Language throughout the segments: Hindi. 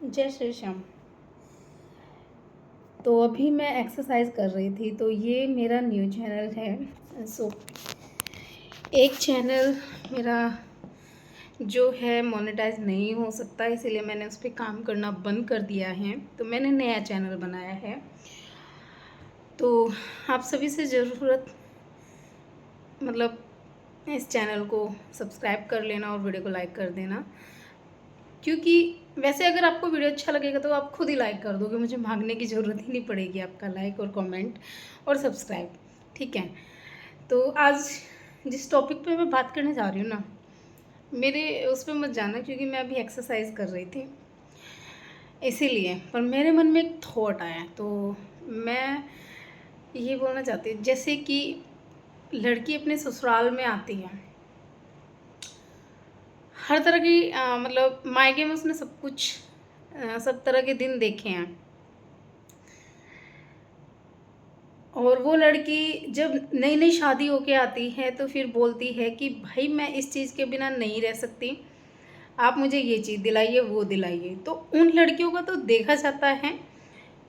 जय श्री श्याम। तो अभी मैं एक्सरसाइज कर रही थी, तो ये मेरा न्यू चैनल है। एक चैनल मेरा जो है मोनेटाइज नहीं हो सकता, इसीलिए मैंने उस पर काम करना बंद कर दिया है। तो मैंने नया चैनल बनाया है। तो आप सभी से ज़रूरत मतलब इस चैनल को सब्सक्राइब कर लेना और वीडियो को लाइक कर देना, क्योंकि वैसे अगर आपको वीडियो अच्छा लगेगा तो आप खुद ही लाइक कर दोगे, मुझे मांगने की ज़रूरत ही नहीं पड़ेगी आपका लाइक और कमेंट और सब्सक्राइब। ठीक है। तो आज जिस टॉपिक पे मैं बात करने जा रही हूँ ना, मेरे उस पर मत जाना, क्योंकि मैं अभी एक्सरसाइज कर रही थी इसीलिए। पर मेरे मन में एक थॉट आया, तो मैं ये बोलना चाहती हूँ। जैसे कि लड़की अपने ससुराल में आती है, हर तरह की मतलब मायके में उसने सब कुछ सब तरह के दिन देखे हैं। और वो लड़की जब नई नई शादी होके आती है तो फिर बोलती है कि भाई मैं इस चीज़ के बिना नहीं रह सकती, आप मुझे ये चीज़ दिलाइए वो दिलाइए। तो उन लड़कियों का तो देखा जाता है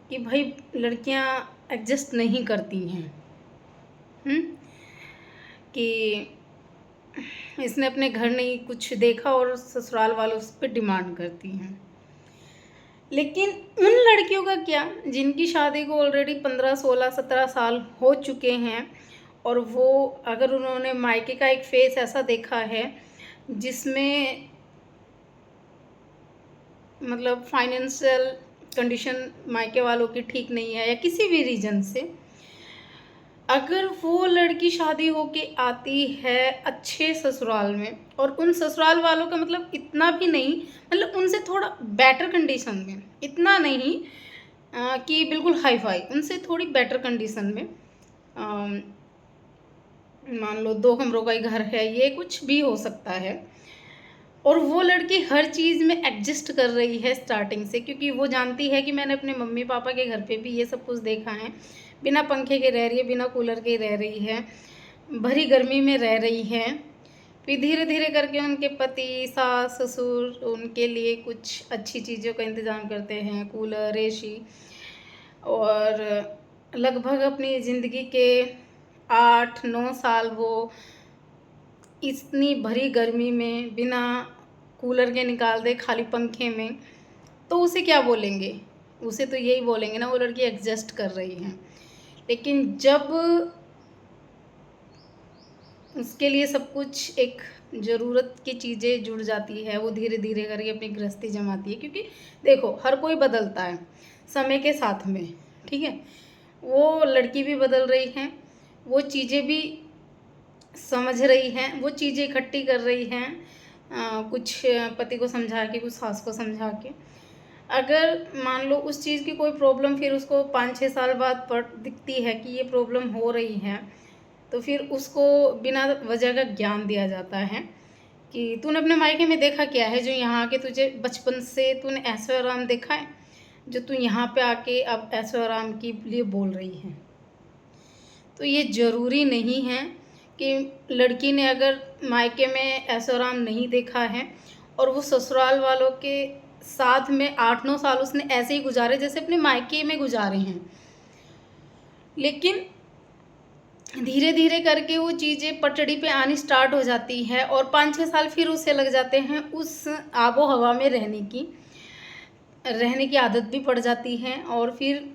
कि भाई लड़कियां एडजस्ट नहीं करती हैं। कि इसने अपने घर नहीं कुछ देखा और ससुराल वालों उस पर डिमांड करती हैं। लेकिन उन लड़कियों का क्या जिनकी शादी को ऑलरेडी 15, 16, 17 साल हो चुके हैं, और वो अगर उन्होंने मायके का एक फेस ऐसा देखा है जिसमें मतलब फाइनेंशियल कंडीशन मायके वालों की ठीक नहीं है या किसी भी रीज़न से, अगर वो लड़की शादी होके आती है अच्छे ससुराल में, और उन ससुराल वालों का मतलब इतना भी नहीं, मतलब उनसे थोड़ा बेटर कंडीशन में, इतना नहीं कि बिल्कुल हाई फाई, उनसे थोड़ी बेटर कंडीशन में, मान लो 2 कमरों का ही घर है, ये कुछ भी हो सकता है। और वो लड़की हर चीज़ में एडजस्ट कर रही है स्टार्टिंग से, क्योंकि वो जानती है कि मैंने अपने मम्मी पापा के घर पे भी ये सब कुछ देखा है। बिना पंखे के रह रही है, बिना कूलर के रह रही है, भरी गर्मी में रह रही है। फिर धीरे धीरे करके उनके पति, सास, ससुर उनके लिए कुछ अच्छी चीज़ों का इंतज़ाम करते हैं, कूलर, एसी। और लगभग अपनी ज़िंदगी के 8-9 साल वो इतनी भरी गर्मी में बिना कूलर के निकाल दे, खाली पंखे में, तो उसे क्या बोलेंगे? उसे तो यही बोलेंगे ना, वो लड़की एडजस्ट कर रही है। लेकिन जब उसके लिए सब कुछ एक ज़रूरत की चीज़ें जुड़ जाती है, वो धीरे धीरे करके अपनी गृहस्थी जमाती है। क्योंकि देखो हर कोई बदलता है समय के साथ में, ठीक है। वो लड़की भी बदल रही है, वो चीज़ें भी समझ रही हैं, वो चीज़ें इकट्ठी कर रही हैं, कुछ पति को समझा के, कुछ सास को समझा के। अगर मान लो उस चीज़ की कोई प्रॉब्लम फिर उसको 5-6 साल बाद पड़ दिखती है कि ये प्रॉब्लम हो रही है, तो फिर उसको बिना वजह का ज्ञान दिया जाता है कि तूने अपने मायके में देखा क्या है जो यहाँ आके तुझे बचपन से तूने ऐशो आराम देखा है, जो तू यहाँ पे आके अब ऐशो आराम के लिए बोल रही है। तो ये ज़रूरी नहीं है कि लड़की ने अगर मायके में ऐशो आराम नहीं देखा है और वो ससुराल वालों के साथ में 8-9 साल उसने ऐसे ही गुजारे जैसे अपने मायके में गुजारे हैं। लेकिन धीरे धीरे करके वो चीज़ें पटड़ी पे आनी स्टार्ट हो जाती है, और 5-6 साल फिर उसे लग जाते हैं उस आबो हवा में रहने की आदत भी पड़ जाती है। और फिर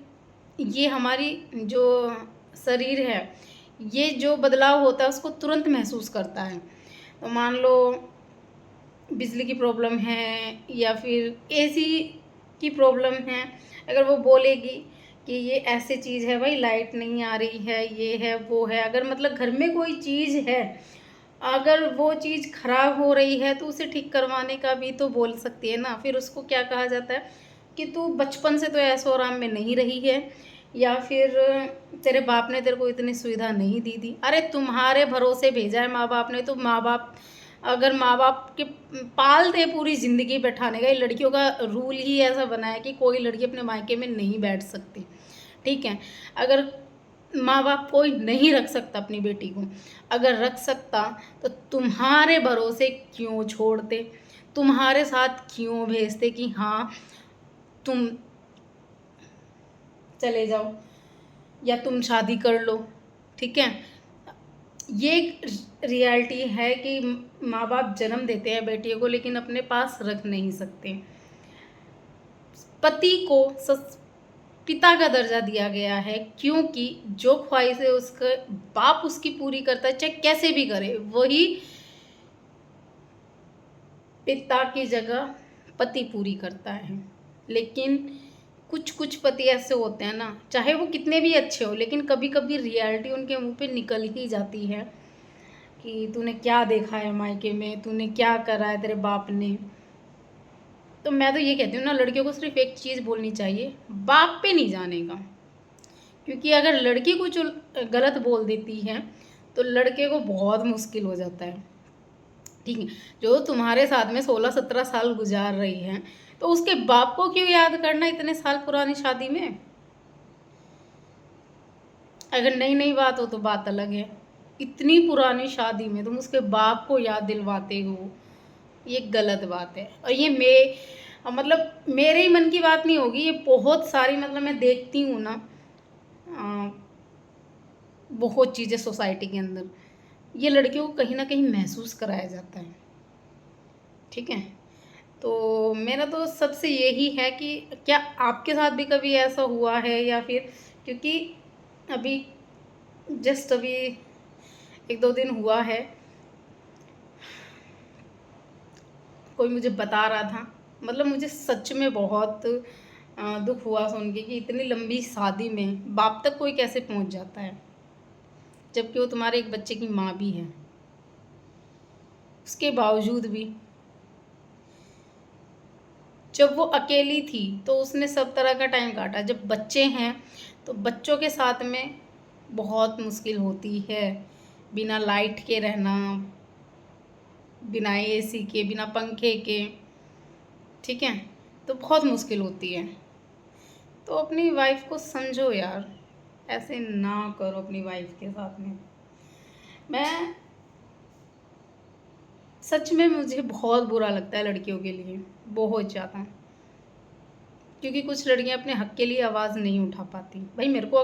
ये हमारी जो शरीर है, ये जो बदलाव होता है उसको तुरंत महसूस करता है। तो मान लो बिजली की प्रॉब्लम है या फिर एसी की प्रॉब्लम है, अगर वो बोलेगी कि ये ऐसे चीज़ है, भाई लाइट नहीं आ रही है, ये है वो है, अगर मतलब घर में कोई चीज़ है, अगर वो चीज़ ख़राब हो रही है तो उसे ठीक करवाने का भी तो बोल सकती है ना। फिर उसको क्या कहा जाता है कि तू बचपन से तो ऐशो आराम में नहीं रही है, या फिर तेरे बाप ने तेरे को इतनी सुविधा नहीं दी थी। अरे तुम्हारे भरोसे भेजा है माँ बाप ने, तो माँ बाप अगर माँ बाप के पालते पूरी ज़िंदगी बैठाने का, ये लड़कियों का रूल ही ऐसा बना है कि कोई लड़की अपने मायके में नहीं बैठ सकती, ठीक है। अगर माँ बाप कोई नहीं रख सकता अपनी बेटी को, अगर रख सकता तो तुम्हारे भरोसे क्यों छोड़ते, तुम्हारे साथ क्यों भेजते कि हाँ तुम चले जाओ या तुम शादी कर लो, ठीक है। ये एक रियलिटी है कि माँ बाप जन्म देते हैं बेटियों को लेकिन अपने पास रख नहीं सकते। पति को पिता का दर्जा दिया गया है क्योंकि जो ख्वाहिशें उसका बाप उसकी पूरी करता है, चाहे कैसे भी करे, वही पिता की जगह पति पूरी करता है। लेकिन कुछ कुछ पति ऐसे होते हैं ना, चाहे वो कितने भी अच्छे हो, लेकिन कभी कभी रियलिटी उनके मुंह पे निकल ही जाती है कि तूने क्या देखा है मायके में, तूने क्या करा है तेरे बाप ने। तो मैं तो ये कहती हूँ ना, लड़कियों को सिर्फ एक चीज़ बोलनी चाहिए, बाप पे नहीं जाने का। क्योंकि अगर लड़की कुछ गलत बोल देती है तो लड़के को बहुत मुश्किल हो जाता है, ठीक है। जो तुम्हारे साथ में 16-17 साल गुजार रही है तो उसके बाप को क्यों याद करना इतने साल पुरानी शादी में। अगर नई नई बात हो तो बात अलग है, इतनी पुरानी शादी में तुम उसके बाप को याद दिलवाते हो, ये गलत बात है। और ये मतलब मेरे ही मन की बात नहीं होगी, ये बहुत सारी, मतलब मैं देखती हूँ ना बहुत चीज़ें सोसाइटी के अंदर, ये लड़कियों को कहीं ना कहीं महसूस कराया जाता है, ठीक है। तो मेरा तो सबसे यही है कि क्या आपके साथ भी कभी ऐसा हुआ है, या फिर, क्योंकि अभी जस्ट अभी 1-2 दिन हुआ है, कोई मुझे बता रहा था, मतलब मुझे सच में बहुत दुख हुआ सुन के कि इतनी लंबी शादी में बाप तक कोई कैसे पहुंच जाता है, जबकि वो तुम्हारे एक बच्चे की माँ भी है। उसके बावजूद भी जब वो अकेली थी तो उसने सब तरह का टाइम काटा, जब बच्चे हैं तो बच्चों के साथ में बहुत मुश्किल होती है, बिना लाइट के रहना, बिना एसी के, बिना पंखे के, ठीक है। तो बहुत मुश्किल होती है। तो अपनी वाइफ को समझो यार, ऐसे ना करो अपनी वाइफ के साथ में। मैं सच में, मुझे बहुत बुरा लगता है लड़कियों के लिए, बहुत ज़्यादा, क्योंकि कुछ लड़कियां अपने हक के लिए आवाज़ नहीं उठा पाती। भाई मेरे को अगर